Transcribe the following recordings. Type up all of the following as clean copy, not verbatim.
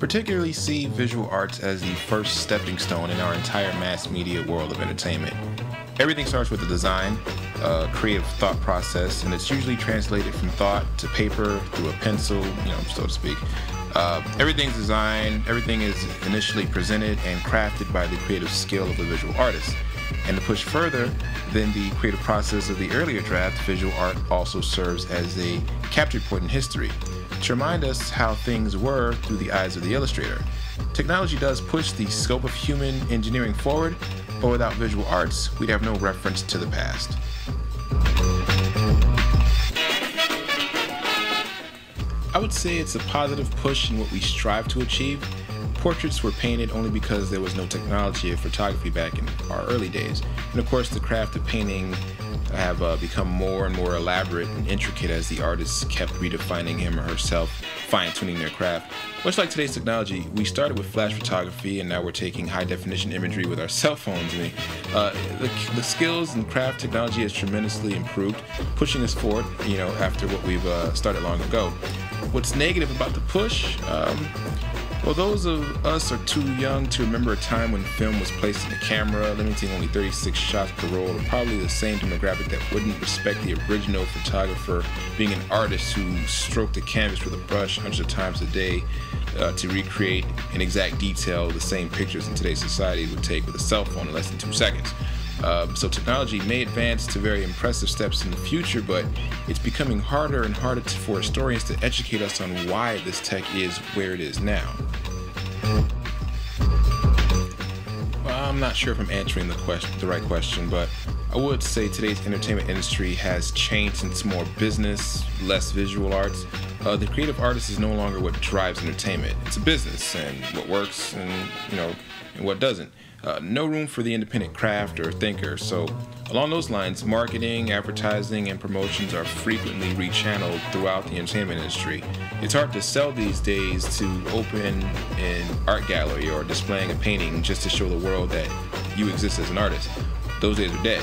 particularly see visual arts as the first stepping stone in our entire mass media world of entertainment. Everything starts with the design, creative thought process, and it's usually translated from thought to paper through a pencil, so to speak. Everything's designed, everything is initially presented and crafted by the creative skill of the visual artist. And to push further than the creative process of the earlier draft, visual art also serves as a capture point in history to remind us how things were through the eyes of the illustrator. Technology does push the scope of human engineering forward, but without visual arts, we'd have no reference to the past. I would say it's a positive push in what we strive to achieve. Portraits were painted only because there was no technology of photography back in our early days. And of course, the craft of painting have become more and more elaborate and intricate as the artists kept redefining him or herself, fine-tuning their craft. Much like today's technology, we started with flash photography and now we're taking high-definition imagery with our cell phones. The skills and craft technology has tremendously improved, pushing us forward, after what we've started long ago. What's negative about the push? Well, those of us are too young to remember a time when film was placed in the camera, limiting only 36 shots per roll, are probably the same demographic that wouldn't respect the original photographer being an artist who stroked the canvas with a brush hundreds of times a day to recreate in exact detail the same pictures in today's society would take with a cell phone in less than 2 seconds. So technology may advance to very impressive steps in the future, but it's becoming harder and harder for historians to educate us on why this tech is where it is now. Well, I'm not sure if I'm answering the right question, but I would say today's entertainment industry has changed into more business, less visual arts. The creative artist is no longer what drives entertainment. It's a business, and what works and what doesn't. No room for the independent craft or thinker. So along those lines, marketing, advertising, and promotions are frequently rechanneled throughout the entertainment industry. It's hard to sell these days to open an art gallery or displaying a painting just to show the world that you exist as an artist. Those days are dead.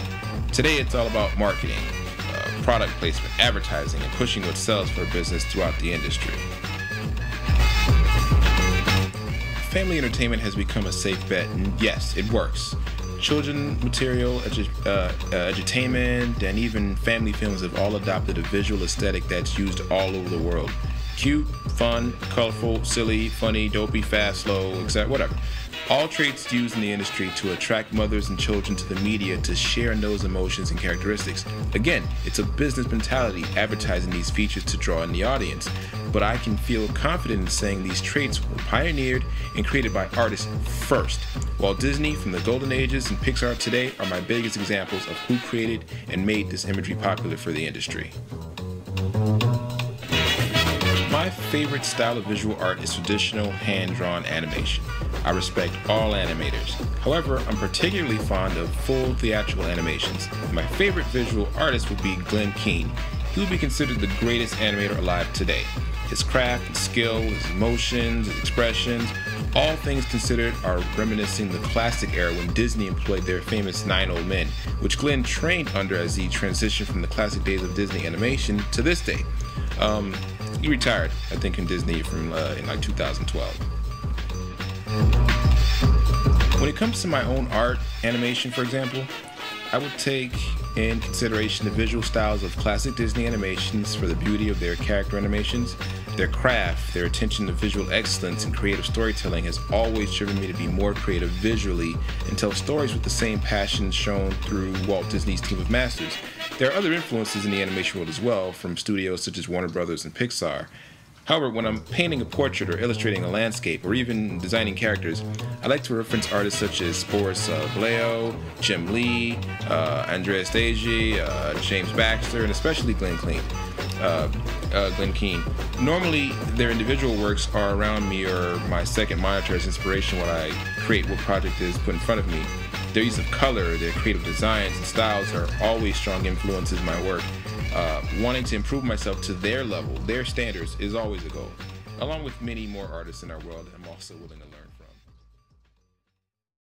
Today it's all about marketing, product placement, advertising, and pushing what sells for a business throughout the industry. Family entertainment has become a safe bet, and yes, it works. Children material, edutainment, and even family films have all adopted a visual aesthetic that's used all over the world. Cute, fun, colorful, silly, funny, dopey, fast, slow, etc. Whatever. All traits used in the industry to attract mothers and children to the media to share in those emotions and characteristics. Again, it's a business mentality advertising these features to draw in the audience. But I can feel confident in saying these traits were pioneered and created by artists first. Walt Disney from the Golden Ages and Pixar today are my biggest examples of who created and made this imagery popular for the industry. My favorite style of visual art is traditional hand-drawn animation. I respect all animators. However, I'm particularly fond of full theatrical animations. My favorite visual artist would be Glen Keane. He would be considered the greatest animator alive today. His craft and skill, his emotions, his expressions, all things considered are reminiscing the classic era when Disney employed their famous 9 Old Men, which Glen trained under as he transitioned from the classic days of Disney animation to this day. He retired, I think, in Disney from in like 2012. When it comes to my own art, animation for example, I would take in consideration the visual styles of classic Disney animations for the beauty of their character animations. Their craft, their attention to visual excellence and creative storytelling has always driven me to be more creative visually and tell stories with the same passion shown through Walt Disney's team of masters. There are other influences in the animation world as well, from studios such as Warner Brothers and Pixar. However, when I'm painting a portrait or illustrating a landscape or even designing characters, I like to reference artists such as Boris Vallejo, Jim Lee, Andreas Deji, James Baxter, and especially Glen Keane. Normally, their individual works are around me or my second monitor as inspiration when I create what project is put in front of me. Their use of color, their creative designs and styles are always strong influences in my work. Wanting to improve myself to their level, their standards, is always a goal. Along with many more artists in our world, I'm also willing to learn.